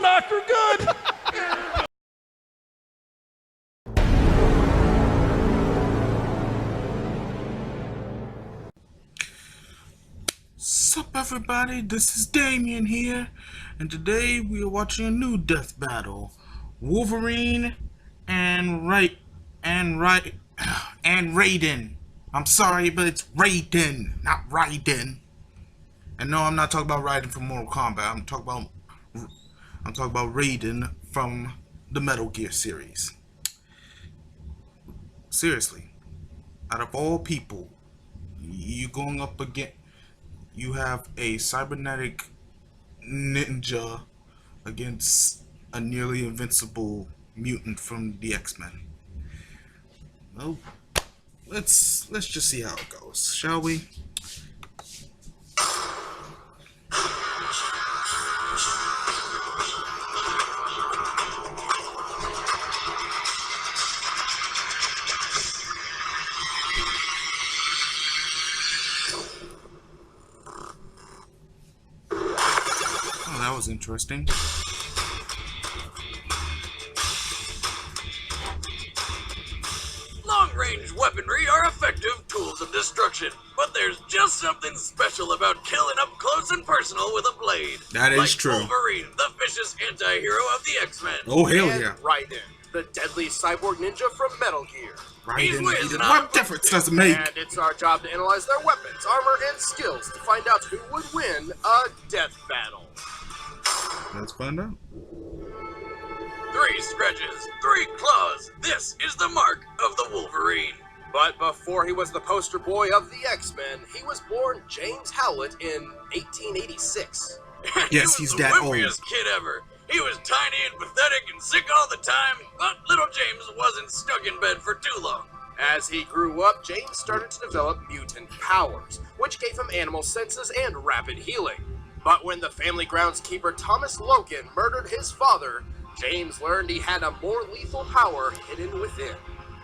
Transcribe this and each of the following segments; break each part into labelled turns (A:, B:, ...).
A: Doctor, good!
B: Sup everybody, this is Damien here, and today we are watching a new death battle. Wolverine and Raiden. I'm sorry, but it's Raiden, not Raiden. And no, I'm not talking about Raiden from Mortal Kombat. I'm talking about Raiden from the Metal Gear series. Seriously, out of all people, you going up against, you have a cybernetic ninja against a nearly invincible mutant from the X-Men. Well, let's just see how it goes, shall we? Oh, that was interesting.
C: Long-range weaponry are effective tools of destruction, but there's just something special about killing up close and personal with a blade.
B: That is
C: like
B: true.
C: Wolverine, the vicious anti-hero of the X-Men.
B: Oh, hell
D: and
B: yeah.
D: Raiden, the deadly cyborg ninja from Metal Gear.
B: Raiden, what difference does it make?
D: And it's our job to analyze their weapons, armor, and skills to find out who would win a death battle.
B: Let's find out.
C: 3 scratches, 3 claws. This is the mark of the Wolverine.
D: But before he was the poster boy of the X-Men, he was born James Howlett in 1886.
B: Yes,
C: He
B: he's
C: was the
B: that old.
C: wimpiest kid ever. He was tiny and pathetic and sick all the time, but little James wasn't stuck in bed for too long.
D: As he grew up, James started to develop mutant powers, which gave him animal senses and rapid healing. But when the family groundskeeper Thomas Logan murdered his father, James learned he had a more lethal power hidden within.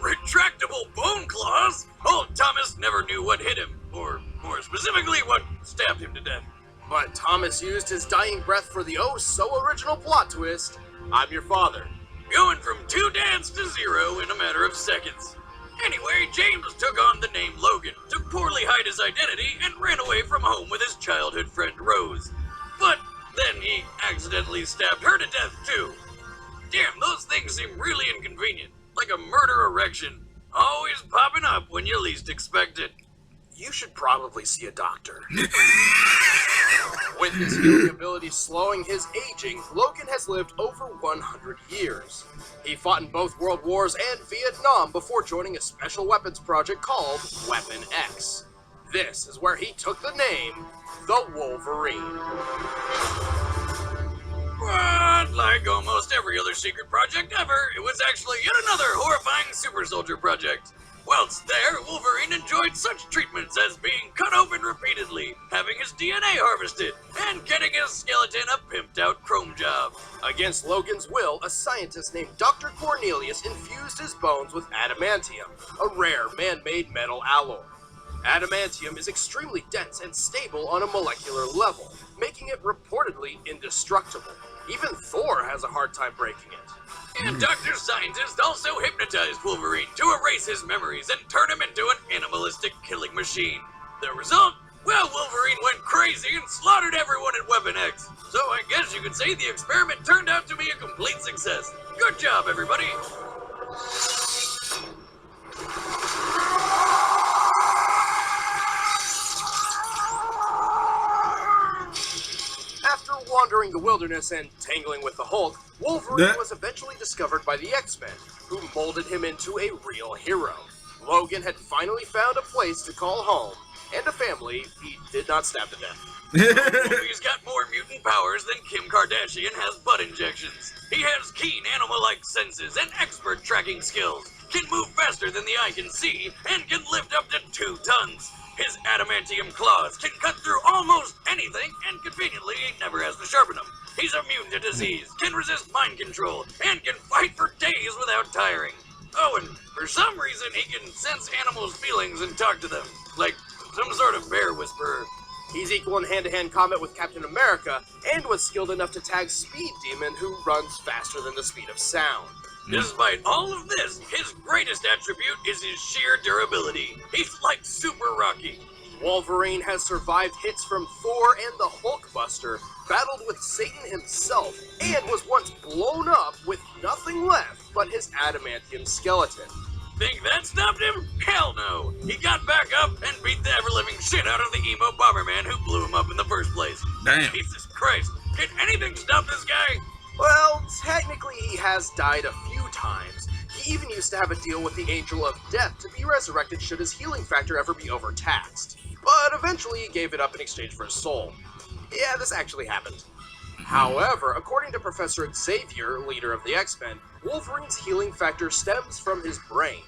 C: Retractable bone claws? Old Thomas never knew what hit him, or more specifically, what stabbed him to death.
D: But Thomas used his dying breath for the oh-so-original plot twist. I'm your father.
C: Going from 2 dads to 0 in a matter of seconds. Anyway, James took on the name Logan, to poorly hide his identity, and ran away from home with his childhood friend Rose. But then he accidentally stabbed her to death too. Damn, those things seem really inconvenient. Like a murder erection. Always popping up when you least expect it.
D: You should probably see a doctor. With his healing ability slowing his aging, Logan has lived over 100 years. He fought in both World Wars and Vietnam before joining a special weapons project called Weapon X. This is where he took the name, the Wolverine.
C: But like almost every other secret project ever, it was actually yet another horrifying super soldier project. Whilst there, Wolverine enjoyed such treatments as being cut open repeatedly, having his DNA harvested, and getting his skeleton a pimped out chrome job.
D: Against Logan's will, a scientist named Dr. Cornelius infused his bones with adamantium, a rare man-made metal alloy. Adamantium is extremely dense and stable on a molecular level, making it reportedly indestructible. Even Thor has a hard time breaking it.
C: And Dr. Scientist also hypnotized Wolverine to erase his memories and turn him into an animalistic killing machine. The result? Well, Wolverine went crazy and slaughtered everyone at Weapon X. So I guess you could say the experiment turned out to be a complete success. Good job, everybody!
D: After wandering the wilderness and tangling with the Hulk, Wolverine was eventually discovered by the X-Men, who molded him into a real hero. Logan had finally found a place to call home, and a family he did not stab to death.
C: He's got more mutant powers than Kim Kardashian has butt injections. He has keen animal-like senses and expert tracking skills, can move faster than the eye can see, and can lift up to 2 tons. His adamantium claws can cut through almost anything, and conveniently, he never has to sharpen them. He's immune to disease, can resist mind control, and can fight for days without tiring. Oh, and for some reason, he can sense animals' feelings and talk to them, like some sort of bear whisperer.
D: He's equal in hand-to-hand combat with Captain America, and was skilled enough to tag Speed Demon, who runs faster than the speed of sound.
C: Despite all of this, his greatest attribute is his sheer durability. He's like Super Rocky.
D: Wolverine has survived hits from Thor and the Hulkbuster, battled with Satan himself, and was once blown up with nothing left but his adamantium skeleton.
C: Think that stopped him? Hell no! He got back up and beat the ever-living shit out of the emo Bomberman who blew him up in the first place.
B: Damn.
C: Jesus Christ, can anything stop this guy?
D: Well, technically he has died a few times. He even used to have a deal with the Angel of Death to be resurrected should his healing factor ever be overtaxed. But eventually he gave it up in exchange for his soul. Yeah, this actually happened. However, according to Professor Xavier, leader of the X-Men, Wolverine's healing factor stems from his brain.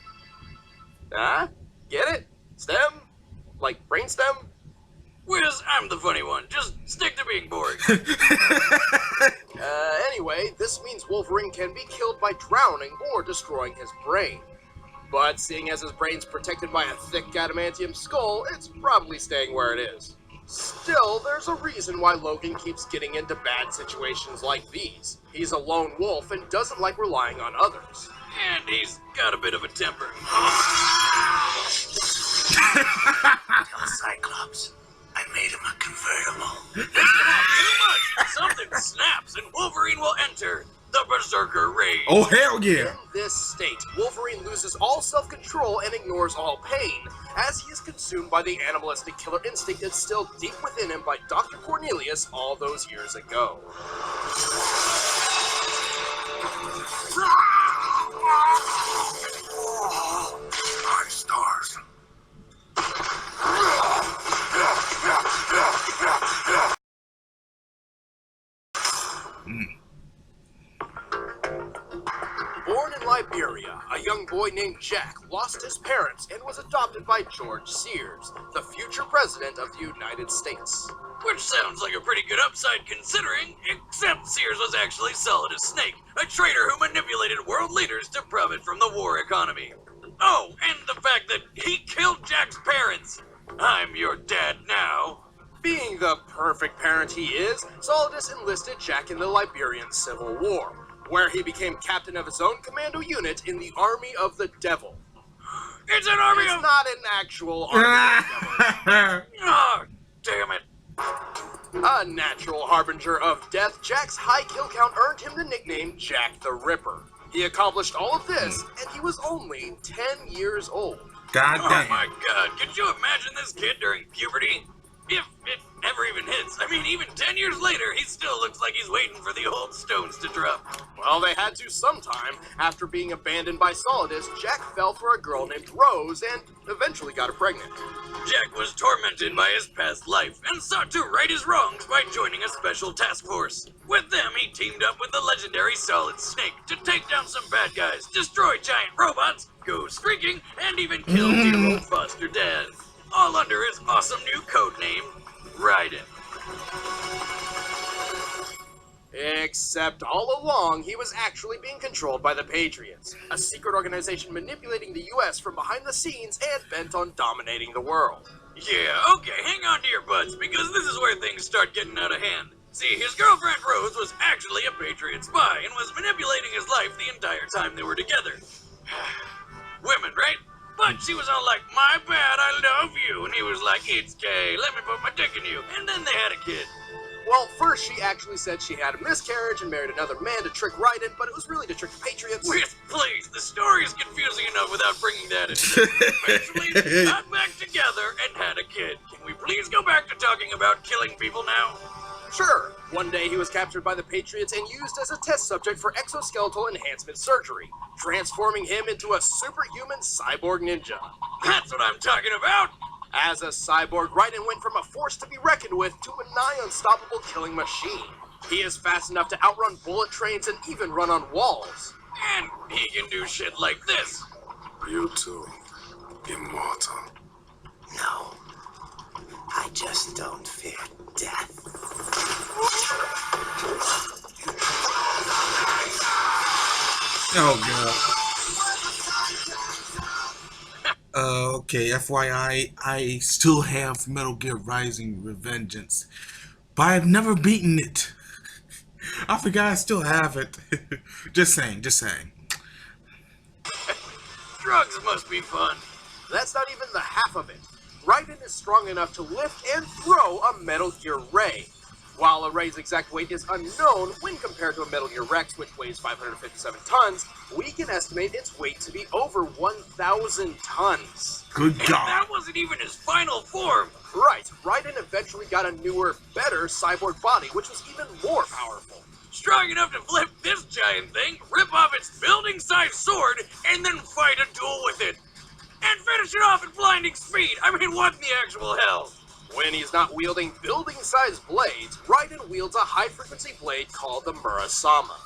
D: Ah? Get it? Stem? Like brainstem?
C: Wiz, I'm the funny one. Just stick to being boring.
D: Anyway, this means Wolverine can be killed by drowning or destroying his brain. But seeing as his brain's protected by a thick adamantium skull, it's probably staying where it is. Still, there's a reason why Logan keeps getting into bad situations like these. He's a lone wolf and doesn't like relying on others.
C: And he's got a bit of a temper.
A: Tell Cyclops I made him a convertible.
C: Pissed him off too much. Something snaps and Wolverine will enter the Berserker Rage.
B: Oh, hell yeah.
D: In this state, Wolverine loses all self-control and ignores all pain, as he is consumed by the animalistic killer instinct instilled deep within him by Dr. Cornelius all those years ago.
A: My stars.
D: Born in Liberia, a young boy named Jack lost his parents and was adopted by George Sears, the future president of the United States.
C: Which sounds like a pretty good upside considering, except Sears was actually Solid as Snake, a traitor who manipulated world leaders to profit from the war economy. Oh, and the fact that he killed Jack's parents. I'm your dad now.
D: Being the perfect parent he is, Solidus enlisted Jack in the Liberian Civil War, where he became captain of his own commando unit in the Army of the Devil.
C: It's an army
D: It's
C: of...
D: not an actual Army of Devils.
C: Oh, damn it.
D: A natural harbinger of death, Jack's high kill count earned him the nickname Jack the Ripper. He accomplished all of this, and he was only 10 years old.
B: God
C: Oh
B: damn.
C: my god, could you imagine this kid during puberty? If it ever even hits. I mean, even 10 years later, he still looks like he's waiting for the old stones to drop.
D: Well, they had to sometime. After being abandoned by Solidus, Jack fell for a girl named Rose and eventually got her pregnant.
C: Jack was tormented by his past life and sought to right his wrongs by joining a special task force. With them, he teamed up with the legendary Solid Snake to take down some bad guys, destroy giant robots, go streaking, and even kill dear old foster dad. All under his awesome new code name, Raiden.
D: Except all along, he was actually being controlled by the Patriots, a secret organization manipulating the US from behind the scenes and bent on dominating the world.
C: Yeah, okay, hang on to your butts, because this is where things start getting out of hand. See, his girlfriend Rose was actually a Patriot spy and was manipulating his life the entire time they were together. Women, right? But she was all like, my bad, I love you. And he was like, it's gay, let me put my dick in you. And then they had a kid.
D: Well, first she actually said she had a miscarriage and married another man to trick Raiden, but it was really to trick the Patriots.
C: Wait, please, the story is confusing enough without bringing that into it. Eventually, they got back together and had a kid. Can we please go back to talking about killing people now?
D: Sure. One day he was captured by the Patriots and used as a test subject for exoskeletal enhancement surgery, transforming him into a superhuman cyborg ninja.
C: That's what I'm talking about!
D: As a cyborg, Raiden went from a force to be reckoned with to a nigh unstoppable killing machine. He is fast enough to outrun bullet trains and even run on walls.
C: And he can do shit like this.
A: You too. Immortal.
E: No. I just don't fear death.
B: Oh, God. Okay, FYI, I still have Metal Gear Rising Revengeance, but I've never beaten it. I forgot I still have it. Just saying, just saying.
C: Drugs must be fun.
D: That's not even the half of it. Raiden is strong enough to lift and throw a Metal Gear Ray. While a Ray's exact weight is unknown when compared to a Metal Gear Rex, which weighs 557 tons, we can estimate its weight to be over 1,000 tons.
B: Good
C: And
B: job.
C: that wasn't even his final form.
D: Right, Raiden eventually got a newer, better cyborg body, which was even more powerful.
C: Strong enough to flip this giant thing, rip off its building-sized sword, and then fight a duel with it. And finish it off at blinding speed. I mean, what in the actual hell?
D: When he's not wielding building-sized blades, Raiden wields a high-frequency blade called the Murasama.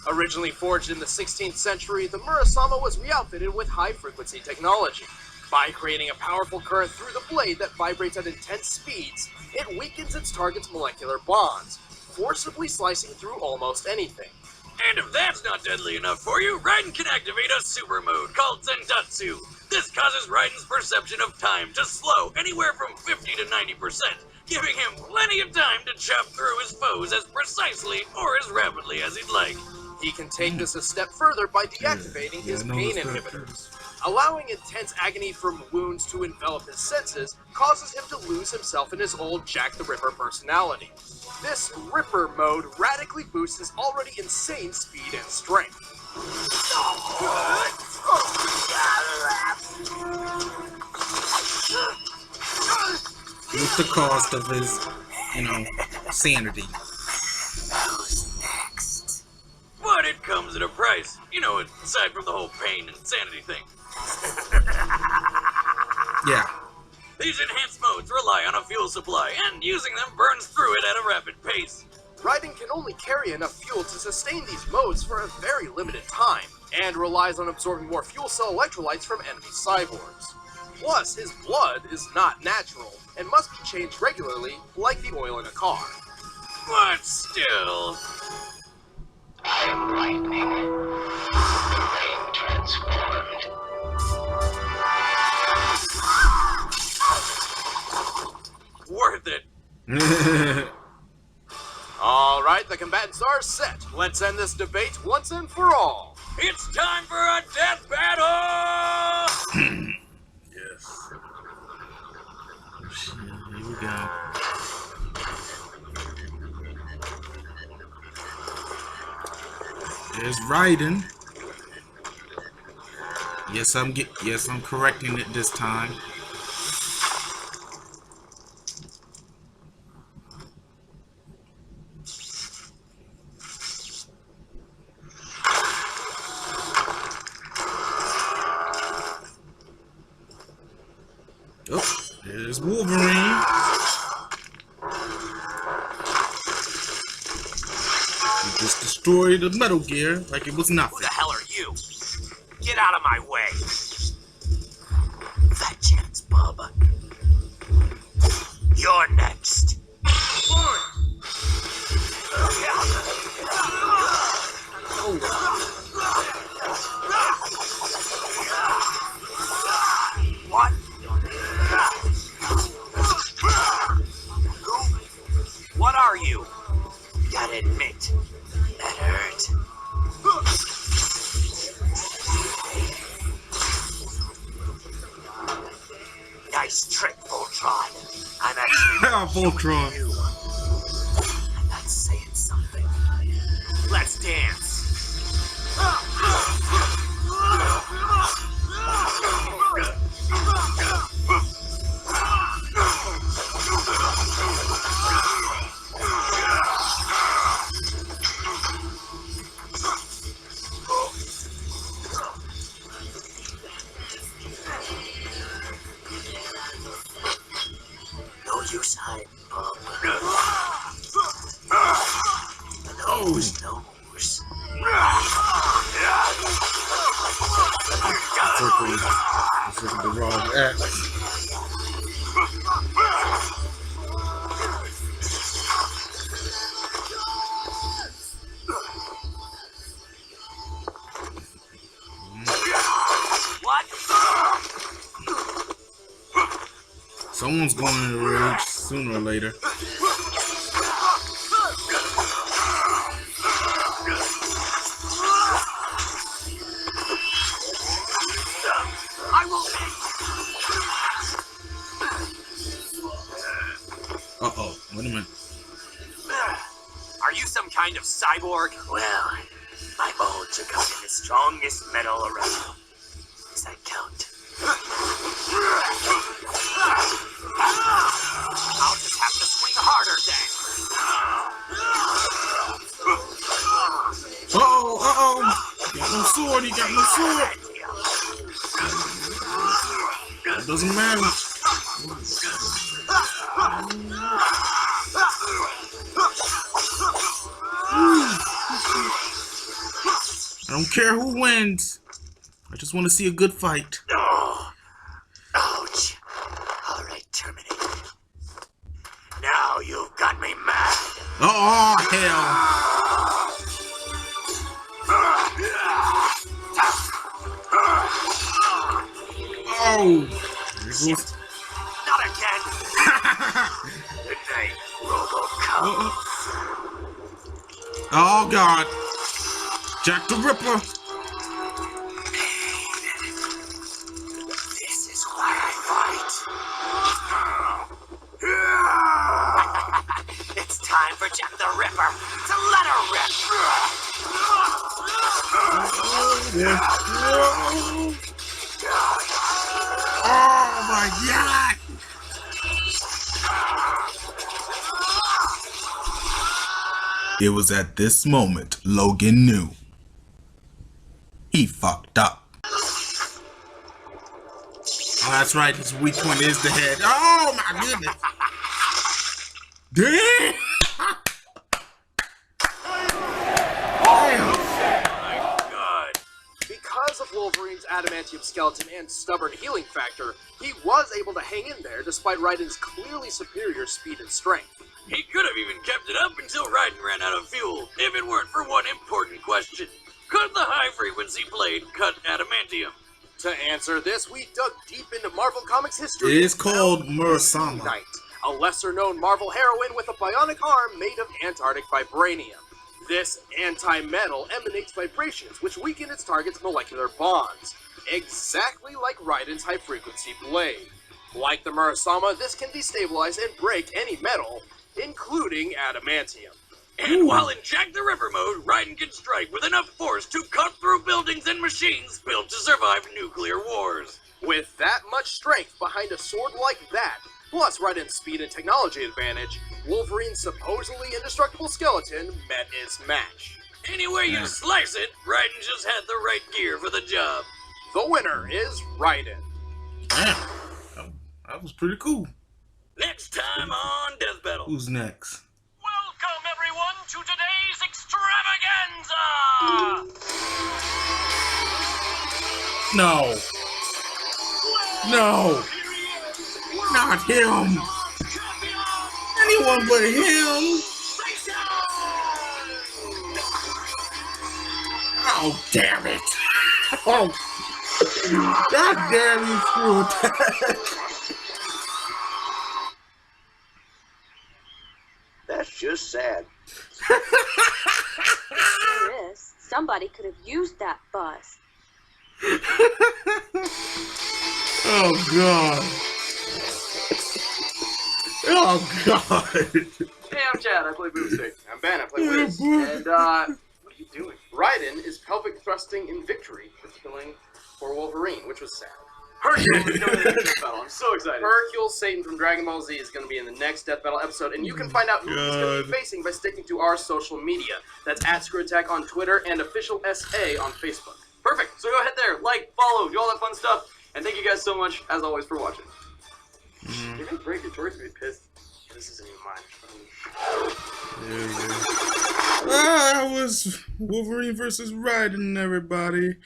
D: Originally forged in the 16th century, the Murasama was re-outfitted with high-frequency technology. By creating a powerful current through the blade that vibrates at intense speeds, it weakens its target's molecular bonds, forcibly slicing through almost anything.
C: And if that's not deadly enough for you, Raiden can activate a super mode called Zendatsu. This causes Raiden's perception of time to slow anywhere from 50 to 90%, giving him plenty of time to chop through his foes as precisely or as rapidly as he'd like.
D: He can take this a step further by deactivating his pain inhibitors. Allowing intense agony from wounds to envelop his senses causes him to lose himself in his old Jack the Ripper personality. This Ripper mode radically boosts his already insane speed and strength.
B: What's the cost of his, sanity?
E: Who's next?
C: But it comes at a price, aside from the whole pain and sanity thing.
B: Yeah.
C: These enhanced modes rely on a fuel supply, and using them burns through it at a rapid pace.
D: Raiden can only carry enough fuel to sustain these modes for a very limited time, and relies on absorbing more fuel cell electrolytes from enemy cyborgs. Plus, his blood is not natural, and must be changed regularly, like the oil in a car.
C: But still...
E: I am lightning. The rain transformed.
C: worth it.
D: Alright, the combatants are set. Let's end this debate once and for all.
C: It's time for a death battle!
B: Yes. Here we go. There's Raiden. Yes, I'm correcting it this time. Oh, there's Wolverine. He just destroyed the Metal Gear like it was nothing.
A: Who the hell are you? Get out of my way.
E: Fat chance, Bubba.
A: You're next. What? What are you?
E: Gotta admit, that hurt.
A: Nice trick, Voltron. I'm actually
B: Voltron.
E: I'm not saying something.
A: Let's dance.
E: No use hiding, Bub.
B: Oh,
E: Nose.
B: circle the wrong X.
A: What?
B: Someone's going into rage sooner or later.
C: I will.
B: Uh-oh. Wait a minute.
C: Are you some kind of cyborg?
E: Well, my bones are covered in the strongest metal around. As I count.
C: I'll just have to swing harder then.
B: Uh-oh, uh-oh. He got no sword, he got no sword. It doesn't matter. I don't care who wins. I just want to see a good fight.
E: Oh, ouch. All right, Terminator. Now you've got me mad.
B: Oh, hell. Oh. There goes.
C: Not again.
E: Good night, RoboCop.
B: Oh, God. Jack the Ripper.
E: This is why I fight.
C: It's time for Jack the Ripper to let her rip.
B: Yeah. Oh, my God. It was at this moment Logan knew. He fucked up. Oh, that's right. His weak point is the head. Oh, my goodness. Damn.
D: Because of Wolverine's adamantium skeleton and stubborn healing factor, he was able to hang in there despite Raiden's clearly superior speed and strength.
C: He could have even kept it up until Raiden ran out of fuel, if it weren't for one important question. Could the high-frequency blade cut adamantium?
D: To answer this, we dug deep into Marvel Comics history.
B: It is called Murasama.
D: Moonlight, a lesser-known Marvel heroine with a bionic arm made of Antarctic vibranium. This anti-metal emanates vibrations which weaken its target's molecular bonds, exactly like Raiden's high-frequency blade. Like the Murasama, this can destabilize and break any metal, including adamantium.
C: And while in Jack the Ripper mode, Raiden can strike with enough force to cut through buildings and machines built to survive nuclear wars.
D: With that much strength behind a sword like that, plus Raiden's speed and technology advantage, Wolverine's supposedly indestructible skeleton met its match.
C: Any way you slice it, Raiden just had the right gear for the job.
D: The winner is Raiden.
B: Damn. That was pretty cool.
C: Next time on Death Battle.
B: Who's next?
F: Welcome, everyone, to today's extravaganza!
B: No. No. Not him. Anyone but him. Oh, damn it. Oh. God damn you, Screw Attack.
E: That's just sad.
G: Yes, somebody could have used that bus.
B: Oh, God. Oh, God.
D: Hey, I'm Chad, I play Boomstick. I'm Ben, I play Wiz. And, what are you doing? Raiden is pelvic thrusting in victory for killing poor Wolverine, which was sad. Hercule is going to the Death Battle. I'm so excited. Hercule Satan from Dragon Ball Z is going to be in the next Death Battle episode, and you can find out who he's going to be facing by sticking to our social media. That's at Screw Attack on Twitter and official SA on Facebook.
H: Perfect. So go ahead there, like, follow, do all that fun stuff. And thank you guys so much, as always, for watching.
D: Give me a break. Your Tori's going to be pissed. This isn't even mine.
B: That was Wolverine versus Raiden, everybody.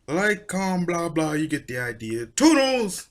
B: Like, calm, blah, blah. You get the idea. Toodles!